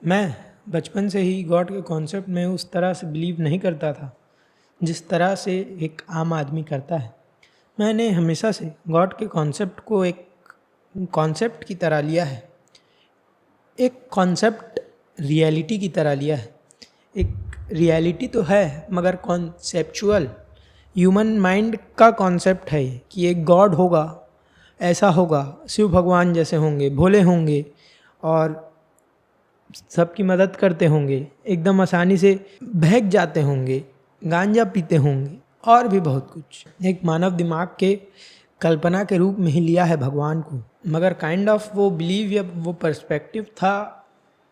मैं बचपन से ही गॉड के कॉन्सेप्ट में उस तरह से बिलीव नहीं करता था जिस तरह से एक आम आदमी करता है। मैंने हमेशा से गॉड के कॉन्सेप्ट को एक कॉन्सेप्ट की तरह लिया है, एक कॉन्सेप्ट रियलिटी की तरह लिया है। एक रियलिटी तो है मगर कॉन्सेप्चुअल ह्यूमन माइंड का कॉन्सेप्ट है ये कि एक गॉड होगा, ऐसा होगा, शिव भगवान जैसे होंगे, भोले होंगे और सबकी मदद करते होंगे, एकदम आसानी से बहक जाते होंगे, गांजा पीते होंगे और भी बहुत कुछ। एक मानव दिमाग के कल्पना के रूप में ही लिया है भगवान को, मगर काइंड ऑफ वो बिलीव या वो पर्सपेक्टिव था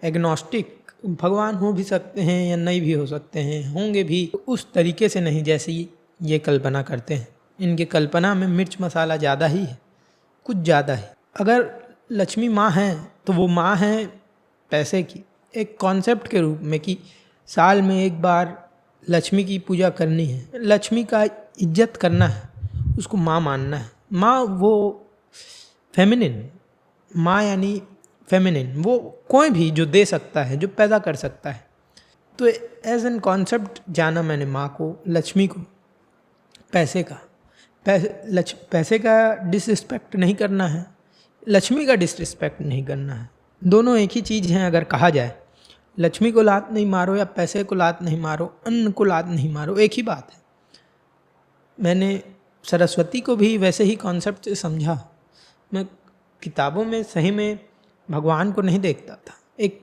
एग्नोस्टिक। भगवान हो भी सकते हैं या नहीं भी हो सकते हैं, होंगे भी तो उस तरीके से नहीं जैसे ये कल्पना करते हैं। इनके कल्पना में मिर्च मसाला ज़्यादा ही है, कुछ ज़्यादा है। अगर लक्ष्मी माँ हैं तो वो माँ हैं पैसे की, एक कॉन्सेप्ट के रूप में कि साल में एक बार लक्ष्मी की पूजा करनी है, लक्ष्मी का इज्जत करना है, उसको माँ मानना है। माँ वो फेमिनिन, माँ यानी फेमिनिन, वो कोई भी जो दे सकता है, जो पैदा कर सकता है। तो एज एन कॉन्सेप्ट जाना मैंने माँ को, लक्ष्मी को। पैसे का पैसे का डिसरिस्पेक्ट नहीं करना है, लक्ष्मी का डिसरिस्पेक्ट नहीं करना है। दोनों एक ही चीज़ हैं अगर कहा जाए। लक्ष्मी को लात नहीं मारो या पैसे को लात नहीं मारो, अन्न को लात नहीं मारो, एक ही बात है। मैंने सरस्वती को भी वैसे ही कॉन्सेप्ट से समझा। मैं किताबों में सही में भगवान को नहीं देखता था, एक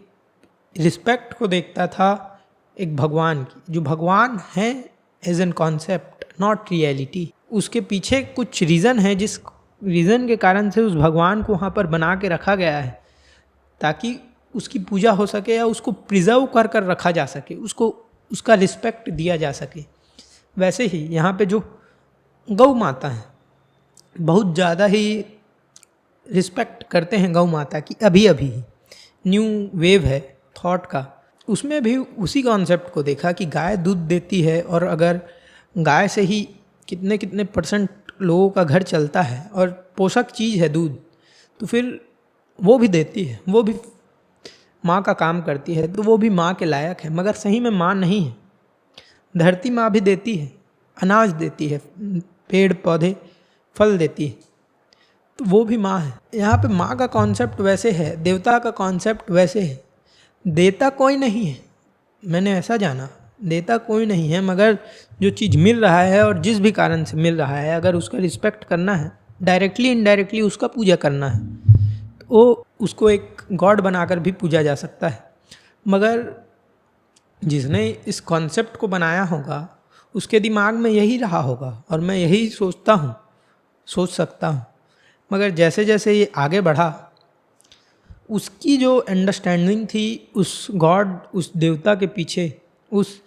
रिस्पेक्ट को देखता था, एक भगवान की, जो भगवान है as an concept, not reality. उसके पीछे कुछ रीज़न है, जिस रीज़न के कारण से उस भगवान को वहाँ पर बना के रखा गया है ताकि उसकी पूजा हो सके या उसको प्रिजर्व कर कर रखा जा सके, उसको उसका रिस्पेक्ट दिया जा सके। वैसे ही यहाँ पे जो गौ माता है, बहुत ज़्यादा ही रिस्पेक्ट करते हैं गौ माता की। अभी अभी न्यू वेव है थॉट का, उसमें भी उसी कॉन्सेप्ट को देखा कि गाय दूध देती है और अगर गाय से ही कितने कितने परसेंट लोगों का घर चलता है और पोषक चीज़ है दूध, तो फिर वो भी देती है, वो भी माँ का काम करती है, तो वो भी माँ के लायक है। मगर सही में माँ नहीं है। धरती माँ भी देती है, अनाज देती है, पेड़ पौधे फल देती है, तो वो भी माँ है। यहाँ पे माँ का कॉन्सेप्ट वैसे है, देवता का कॉन्सेप्ट वैसे है। देता कोई नहीं है, मैंने ऐसा जाना, देता कोई नहीं है, मगर जो चीज़ मिल रहा है और जिस भी कारण से मिल रहा है, अगर उसका रिस्पेक्ट करना है, डायरेक्टली इनडायरेक्टली उसका पूजा करना है, तो वो उसको एक गॉड बनाकर भी पूजा जा सकता है। मगर जिसने इस कॉन्सेप्ट को बनाया होगा उसके दिमाग में यही रहा होगा और मैं यही सोच सकता हूँ। मगर जैसे जैसे ये आगे बढ़ा, उसकी जो अंडरस्टैंडिंग थी उस गॉड, उस देवता के पीछे, उस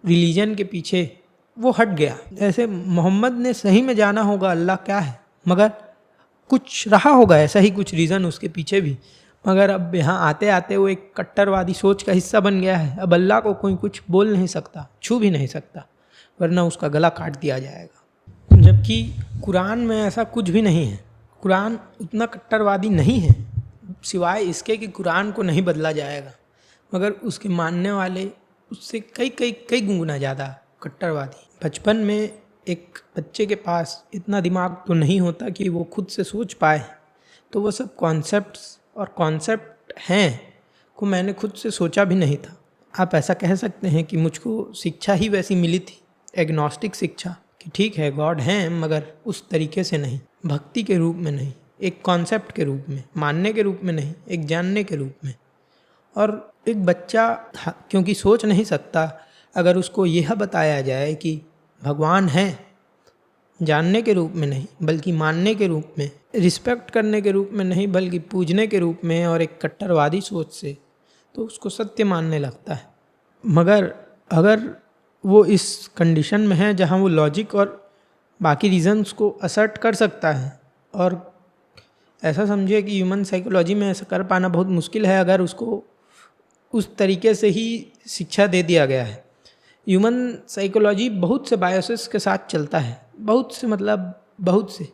रिलीजन के पीछे, वो हट गया। जैसे मोहम्मद ने सही में जाना होगा अल्लाह क्या है, मगर कुछ रहा होगा ऐसा ही कुछ रीज़न उसके पीछे भी, मगर अब यहाँ आते आते वो एक कट्टरवादी सोच का हिस्सा बन गया है। अब अल्लाह को कोई कुछ बोल नहीं सकता, छू भी नहीं सकता, वरना उसका गला काट दिया जाएगा। जबकि कुरान में ऐसा कुछ भी नहीं है। कुरान उतना कट्टरवादी नहीं है, सिवाय इसके कि कुरान को नहीं बदला जाएगा, मगर उसके मानने वाले उससे कई कई कई गुना ज़्यादा कट्टरवादी। बचपन में एक बच्चे के पास इतना दिमाग तो नहीं होता कि वो खुद से सोच पाए, तो वो सब कॉन्सेप्ट्स और कॉन्सेप्ट हैं को मैंने खुद से सोचा भी नहीं था। आप ऐसा कह सकते हैं कि मुझको शिक्षा ही वैसी मिली थी, एग्नोस्टिक शिक्षा, कि ठीक है गॉड हैं मगर उस तरीके से नहीं, भक्ति के रूप में नहीं, एक कॉन्सेप्ट के रूप में, मानने के रूप में नहीं, एक जानने के रूप में। और एक बच्चा क्योंकि सोच नहीं सकता, अगर उसको यह बताया जाए कि भगवान है, जानने के रूप में नहीं बल्कि मानने के रूप में, रिस्पेक्ट करने के रूप में नहीं बल्कि पूजने के रूप में, और एक कट्टरवादी सोच से, तो उसको सत्य मानने लगता है। मगर अगर वो इस कंडीशन में है जहाँ वो लॉजिक और बाकी रीजंस को असर्ट कर सकता है, और ऐसा समझिए कि ह्यूमन साइकोलॉजी में ऐसा कर पाना बहुत मुश्किल है अगर उसको उस तरीके से ही शिक्षा दे दिया गया है। ह्यूमन साइकोलॉजी बहुत से बायसेस के साथ चलता है, बहुत से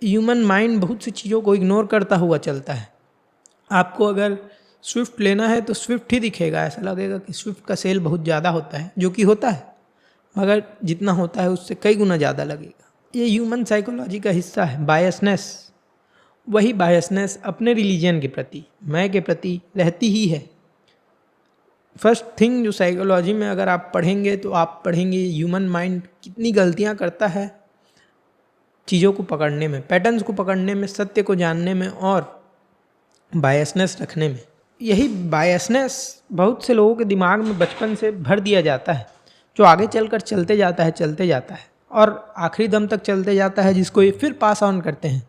ह्यूमन माइंड बहुत सी चीज़ों को इग्नोर करता हुआ चलता है। आपको अगर स्विफ्ट लेना है तो स्विफ्ट ही दिखेगा, ऐसा लगेगा कि स्विफ्ट का सेल बहुत ज़्यादा होता है, जो कि होता है, मगर जितना होता है उससे कई गुना ज़्यादा लगेगा। ये ह्यूमन साइकोलॉजी का हिस्सा है, बायसनेस। वही बायसनेस अपने रिलीजन के प्रति, मैं के प्रति रहती ही है। फर्स्ट थिंग जो साइकोलॉजी में अगर आप पढ़ेंगे तो आप पढ़ेंगे ह्यूमन माइंड कितनी गलतियाँ करता है चीज़ों को पकड़ने में, पैटर्न्स को पकड़ने में, सत्य को जानने में और बायसनेस रखने में। यही बायसनेस बहुत से लोगों के दिमाग में बचपन से भर दिया जाता है, जो आगे चलकर चलते जाता है और आखिरी दम तक चलते जाता है, जिसको ये फिर पास ऑन करते हैं,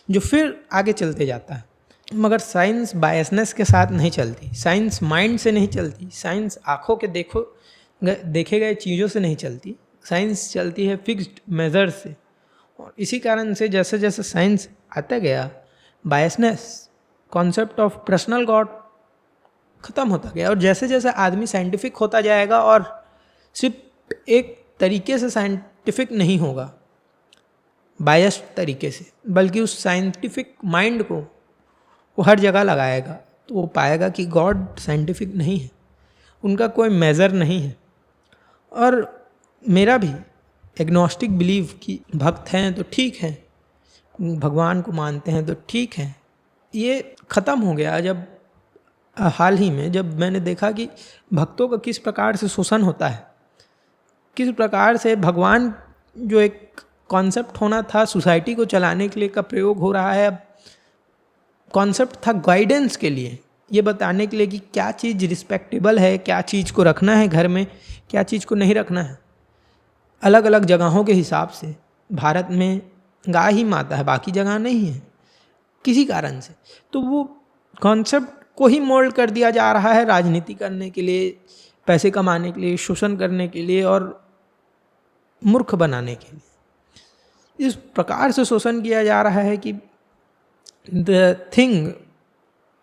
जो फिर आगे चलते जाता है। मगर साइंस बायसनेस के साथ नहीं चलती, साइंस माइंड से नहीं चलती, साइंस आँखों के देखे गए चीज़ों से नहीं चलती, साइंस चलती है फिक्स्ड मेजर से। और इसी कारण से जैसे जैसे साइंस आता गया, biasness, concept of personal God ख़त्म होता गया। और जैसे जैसे आदमी साइंटिफिक होता जाएगा, और सिर्फ एक तरीके से साइंटिफिक नहीं होगा, बायस्ड तरीके से, बल्कि उस साइंटिफिक माइंड को वो हर जगह लगाएगा, तो वो पाएगा कि गॉड साइंटिफिक नहीं है, उनका कोई मेज़र नहीं है। और मेरा भी एग्नोस्टिक बिलीव कि भक्त हैं तो ठीक है, भगवान को मानते हैं तो ठीक है, ये ख़त्म हो गया जब हाल ही में जब मैंने देखा कि भक्तों का किस प्रकार से शोषण होता है, किस प्रकार से भगवान जो एक कॉन्सेप्ट होना था सोसाइटी को चलाने के लिए का प्रयोग हो रहा है। अब कॉन्सेप्ट था गाइडेंस के लिए, ये बताने के लिए कि क्या चीज़ रिस्पेक्टेबल है, क्या चीज़ को रखना है घर में, क्या चीज़ को नहीं रखना है। अलग अलग जगहों के हिसाब से भारत में गाय ही माता है, बाकी जगह नहीं है किसी कारण से, तो वो कॉन्सेप्ट को ही मोल्ड कर दिया जा रहा है राजनीति करने के लिए, पैसे कमाने के लिए, शोषण करने के लिए और मूर्ख बनाने के लिए। इस प्रकार से शोषण किया जा रहा है कि the thing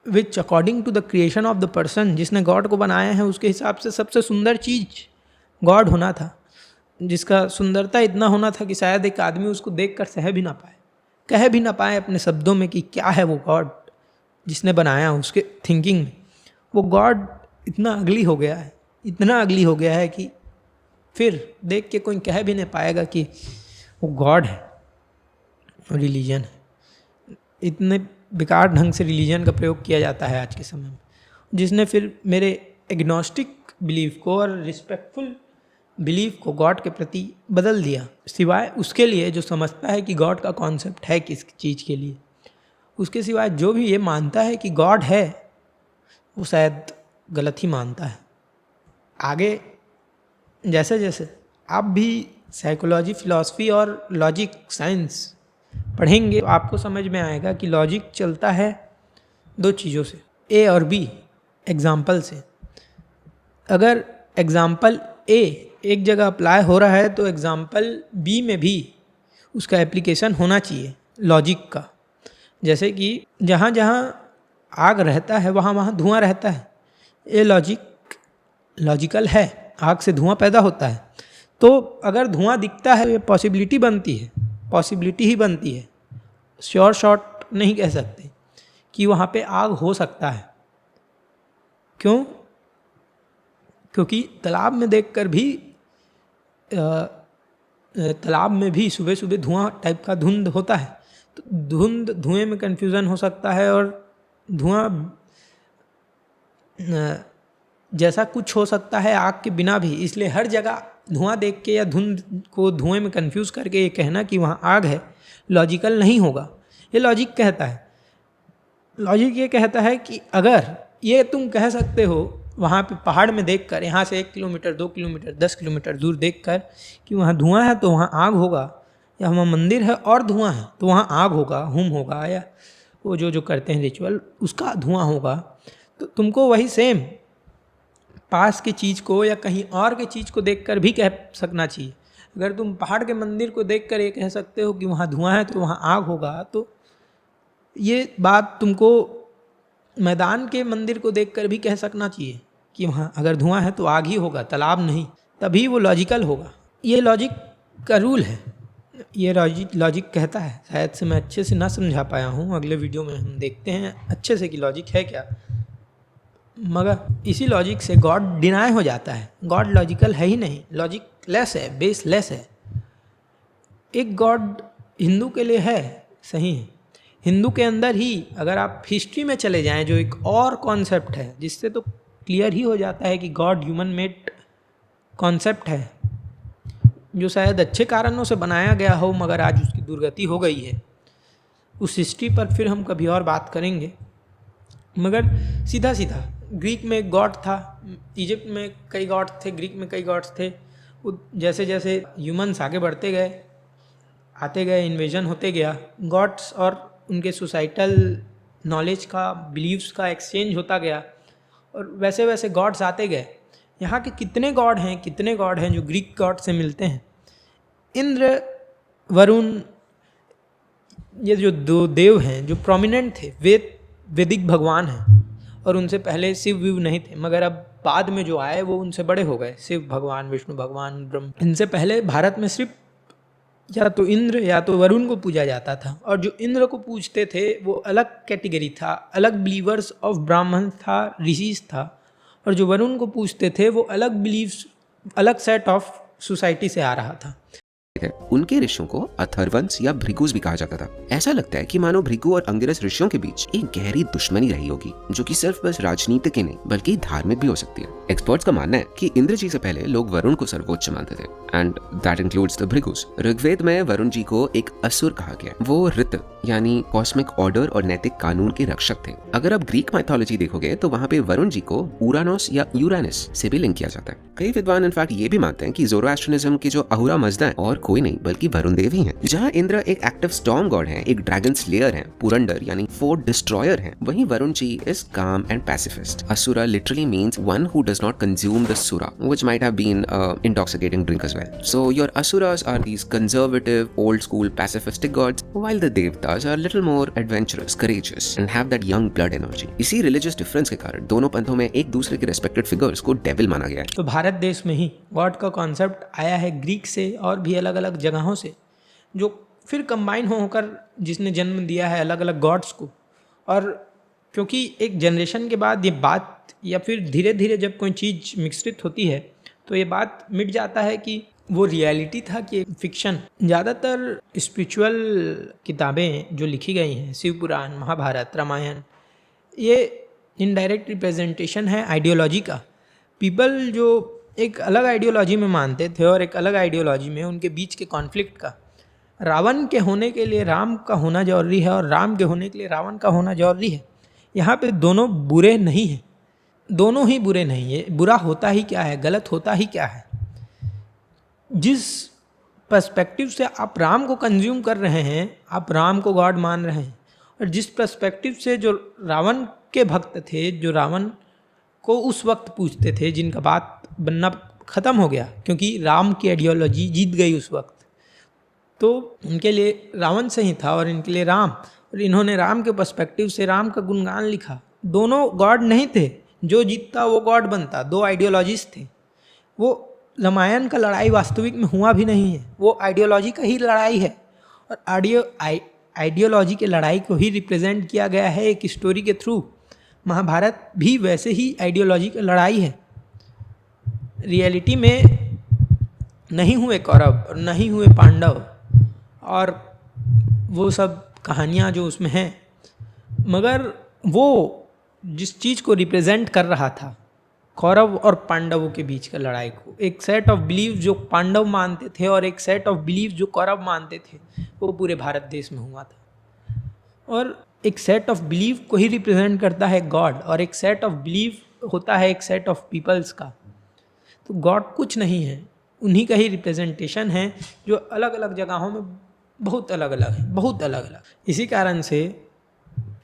which according to the creation of the person, जिसने गॉड को बनाया है, उसके हिसाब से सबसे सुंदर चीज़ गॉड होना था, जिसका सुंदरता इतना होना था कि शायद एक आदमी उसको देखकर सह भी ना पाए, कह भी ना पाए अपने शब्दों में कि क्या है वो गॉड जिसने बनाया उसके थिंकिंग में। वो गॉड इतना अगली हो गया है, इतना अगली हो गया है कि फिर देख के कोई कह भी नहीं पाएगा कि वो गॉड है, रिलीजन है। इतने बेकार ढंग से रिलीजन का प्रयोग किया जाता है आज के समय में, जिसने फिर मेरे एग्नोस्टिक बिलीफ को और रिस्पेक्टफुल बिलीफ को गॉड के प्रति बदल दिया, सिवाय उसके लिए जो समझता है कि गॉड का कॉन्सेप्ट है किस चीज़ के लिए। उसके सिवाय जो भी ये मानता है कि गॉड है, वो शायद गलत ही मानता है। आगे जैसे जैसे आप भी साइकोलॉजी, फिलॉसफी और लॉजिक, साइंस पढ़ेंगे तो आपको समझ में आएगा कि लॉजिक चलता है दो चीज़ों से, ए और बी, एग्जाम्पल से। अगर एग्जाम्पल ए एक जगह अप्लाई हो रहा है तो एग्जाम्पल बी में भी उसका एप्लीकेशन होना चाहिए लॉजिक का। जैसे कि जहाँ जहाँ आग रहता है वहाँ वहाँ धुआं रहता है, ये लॉजिकल है, आग से धुआं पैदा होता है। तो अगर धुआं दिखता है, ये पॉसिबिलिटी ही बनती है, श्योर शॉट नहीं कह सकते कि वहाँ पे आग हो सकता है। क्यों? क्योंकि तालाब में देखकर भी तालाब में भी सुबह सुबह धुआं टाइप का धुंध होता है, तो धुएं में कन्फ्यूज़न हो सकता है और धुआं जैसा कुछ हो सकता है आग के बिना भी। इसलिए हर जगह धुआं देख के या धुंध को धुएं में कन्फ्यूज़ करके ये कहना कि वहाँ आग है लॉजिकल नहीं होगा। ये लॉजिक कहता है, लॉजिक ये कहता है कि अगर ये तुम कह सकते हो वहाँ पे पहाड़ में देखकर, यहाँ से 1 किलोमीटर 2 किलोमीटर 10 किलोमीटर दूर देखकर कि वहाँ धुआं है तो वहाँ आग होगा, या वहाँ मंदिर है और धुआं है तो वहाँ आग होगा, हुम होगा, या वो जो करते हैं रिचुअल उसका धुआं होगा, तो तुमको वही सेम पास की चीज़ को या कहीं और की चीज़ को देखकर भी कह सकना चाहिए। अगर तुम पहाड़ के मंदिर को देखकर ये कह सकते हो कि वहाँ धुआं है तो वहाँ आग होगा, तो ये बात तुमको मैदान के मंदिर को देखकर भी कह सकना चाहिए कि वहाँ अगर धुआं है तो आग ही होगा, तालाब नहीं, तभी वो लॉजिकल होगा। ये लॉजिक का रूल है, ये लॉजिक कहता है। शायद से मैं अच्छे से ना समझा पाया हूँ, अगले वीडियो में हम देखते हैं अच्छे से कि लॉजिक है क्या। मगर इसी लॉजिक से गॉड डिनाई हो जाता है। गॉड लॉजिकल है ही नहीं, लॉजिकलेस है, बेसलेस है। एक गॉड हिंदू के लिए है, सही है। हिंदू के अंदर ही अगर आप हिस्ट्री में चले जाएं, जो एक और कॉन्सेप्ट है जिससे तो क्लियर ही हो जाता है कि गॉड ह्यूमन मेड कॉन्सेप्ट है, जो शायद अच्छे कारणों से बनाया गया हो मगर आज उसकी दुर्गति हो गई है। उस हिस्ट्री पर फिर हम कभी और बात करेंगे। मगर सीधा सीधा ग्रीक में एक गॉड था, इजिप्ट में कई गॉड थे, ग्रीक में कई गॉड्स थे। जैसे जैसे ह्यूमन्स आगे बढ़ते गए, आते गए, इन्वेजन होते गया, गॉड्स और उनके सोसाइटल नॉलेज का, बिलीव्स का एक्सचेंज होता गया और वैसे वैसे गॉड्स आते गए। यहाँ के कितने गॉड हैं जो ग्रीक गॉड से मिलते हैं। इंद्र, वरुण, ये जो दो देव हैं जो प्रोमिनेंट थे, वैदिक भगवान हैं, और उनसे पहले शिव विव नहीं थे, मगर अब बाद में जो आए वो उनसे बड़े हो गए। शिव भगवान, विष्णु भगवान, ब्रह्म। इनसे पहले भारत में सिर्फ या तो इंद्र या तो वरुण को पूजा जाता था, और जो इंद्र को पूजते थे वो अलग कैटेगरी था, अलग बिलीवर्स ऑफ ब्राह्मण था, ऋषिज था। और जो वरुण को पूजते थे वो अलग बिलीव्स, अलग सेट ऑफ सोसाइटी से आ रहा था। उनके ऋषियों को अथर्वंस या भृगुस भी कहा जाता था। ऐसा लगता है कि मानो भृगु और अंगिरस ऋषियों के बीच एक गहरी दुश्मनी रही होगी, जो कि सिर्फ बस राजनीतिक ही नहीं बल्कि धार्मिक भी हो सकती है। एक्सपर्ट्स का मानना है कि इंद्र जी से पहले लोग वरुण को सर्वोच्च मानते थे, and that includes the Bhrigus. Rigveda में वरुण जी को एक असुर कहा गया। वो ऋत यानी कॉस्मिक ऑर्डर और नैतिक कानून के रक्षक थे। अगर आप ग्रीक माइथोलॉजी देखोगे तो वहाँ पे वरुण जी को उरानोस या यूरानस से भी लिंक किया जाता है। कई विद्वान इनफैक्ट ये भी मानते हैं कि ज़ोरोएस्ट्रियनिज्म की जो अहुरा मजदा है और कोई नहीं बल्कि वरुण देव ही हैं। जहाँ इंद्र एक एक्टिव स्टॉर्म गॉड है, एक ड्रैगन स्लेयर है, पुरंदर यानी फोर्ट डिस्ट्रॉयर है, वहीं Varuna ji is calm and pacifist. Asura literally means one who does not consume the sura, which might have been intoxicating drink as well. So your asuras are these conservative, old school, pacifistic gods, while the devtas are a little more adventurous, courageous, and have that young blood energy. इसी religious difference के कारण दोनों पंथों में एक दूसरे के respected figures को devil माना गया है। तो भारत देश में ही गॉड का कॉन्सेप्ट आया है ग्रीक से और भी अलग अलग जगहों से, जो फिर कंबाइन होकर जिसने जन्म दिया है अलग अलग गॉड्स को। और क्योंकि एक जनरेशन के बाद ये बात, या फिर धीरे धीरे जब कोई चीज़ मिश्रित होती है तो ये बात मिट जाता है कि वो रियलिटी था कि फिक्शन। ज़्यादातर स्पिरिचुअल किताबें जो लिखी गई हैं, शिव पुराण, महाभारत, रामायण, ये इनडायरेक्ट रिप्रेजेंटेशन है आइडियोलॉजी का। पीपल जो एक अलग आइडियोलॉजी में मानते थे और एक अलग आइडियोलॉजी में उनके बीच के कॉन्फ्लिक्ट का। रावण के होने के लिए राम का होना जरूरी है और राम के होने के लिए रावण का होना जरूरी है। यहाँ पे दोनों बुरे नहीं हैं, दोनों ही बुरे नहीं है। बुरा होता ही क्या है, गलत होता ही क्या है। जिस पर्सपेक्टिव से आप राम को कंज्यूम कर रहे हैं, आप राम को गॉड मान रहे हैं, और जिस पर्सपेक्टिव से जो रावण के भक्त थे, जो रावण को उस वक्त पूछते थे, जिनका बात बनना ख़त्म हो गया क्योंकि राम की आइडियोलॉजी जीत गई उस वक्त, तो उनके लिए रावण सही था और इनके लिए राम। और इन्होंने राम के पर्सपेक्टिव से राम का गुणगान लिखा। दोनों गॉड नहीं थे, जो जीतता वो गॉड बनता। दो आइडियोलॉजीज थे। वो रामायण का लड़ाई वास्तविक में हुआ भी नहीं है, वो आइडियोलॉजी का ही लड़ाई है। और आइडियोलॉजी के लड़ाई को ही रिप्रेजेंट किया गया है एक स्टोरी के थ्रू। महाभारत भी वैसे ही आइडियोलॉजी की लड़ाई है। रियलिटी में नहीं हुए कौरव और नहीं हुए पांडव और वो सब कहानियाँ जो उसमें हैं, मगर वो जिस चीज़ को रिप्रेजेंट कर रहा था, कौरव और पांडवों के बीच का लड़ाई को, एक सेट ऑफ बिलीव जो पांडव मानते थे और एक सेट ऑफ बिलीव जो कौरव मानते थे, वो पूरे भारत देश में हुआ था। और एक सेट ऑफ बिलीव को ही रिप्रेजेंट करता है गॉड, और एक सेट ऑफ बिलीव होता है एक सेट ऑफ पीपल्स का। तो गॉड कुछ नहीं है, उन्हीं का ही रिप्रेजेंटेशन है, जो अलग अलग जगहों में बहुत अलग अलग है, बहुत अलग अलग। इसी कारण से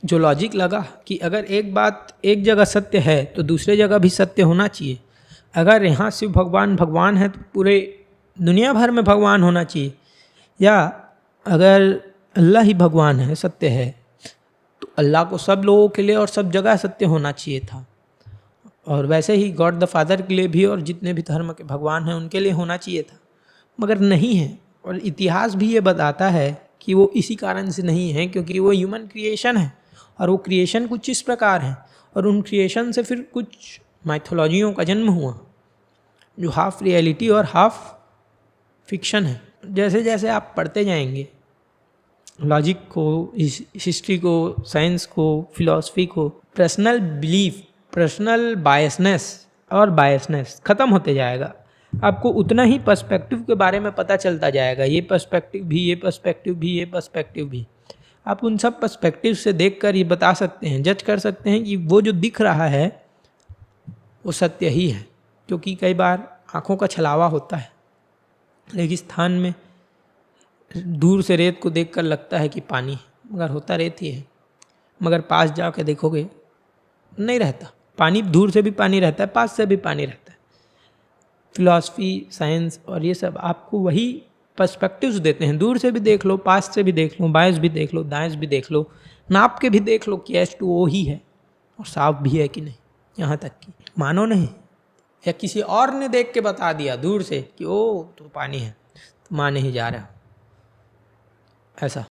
जो लॉजिक लगा कि अगर एक बात एक जगह सत्य है तो दूसरे जगह भी सत्य होना चाहिए। अगर यहाँ शिव भगवान भगवान है तो पूरे दुनिया भर में भगवान होना चाहिए, या अगर अल्लाह ही भगवान है, सत्य है, तो अल्लाह को सब लोगों के लिए और सब जगह सत्य होना चाहिए था। और वैसे ही गॉड द फादर के लिए भी और जितने भी धर्म के भगवान हैं उनके लिए होना चाहिए था, मगर नहीं है। और इतिहास भी ये बताता है कि वो इसी कारण से नहीं है, क्योंकि वो ह्यूमन क्रिएशन है और वो क्रिएशन कुछ इस प्रकार है। और उन क्रिएशन से फिर कुछ माइथोलॉजियों का जन्म हुआ जो हाफ रियलिटी और हाफ फिक्शन है। जैसे जैसे आप पढ़ते जाएंगे लॉजिक को, हिस्ट्री को, साइंस को, फिलॉसफी को, पर्सनल बिलीफ, पर्सनल बायसनेस और बायसनेस ख़त्म होते जाएगा। आपको उतना ही पर्सपेक्टिव के बारे में पता चलता जाएगा, ये पर्सपेक्टिव भी, ये पर्सपेक्टिव भी, ये पर्सपेक्टिव भी। आप उन सब पर्सपेक्टिव से देखकर ये बता सकते हैं, जज कर सकते हैं कि वो जो दिख रहा है वो सत्य ही है। क्योंकि कई बार आँखों का छलावा होता है, रेगिस्तान में दूर से रेत को देखकर लगता है कि पानी है, मगर होता रेत ही है। मगर पास जाके देखोगे नहीं रहता पानी, दूर से भी पानी रहता है, पास से भी पानी रहता है। फिलॉसफी, साइंस और ये सब आपको वही पर्सपेक्टिव्स देते हैं। दूर से भी देख लो, पास से भी देख लो, बाएं भी देख लो, दाएं भी देख लो, नाप के भी देख लो कि H2O ही है और साफ भी है कि नहीं। यहाँ तक कि मानो नहीं, या किसी और ने देख के बता दिया दूर से कि ओ तो पानी है, तो मान नहीं जा रहा। ऐसा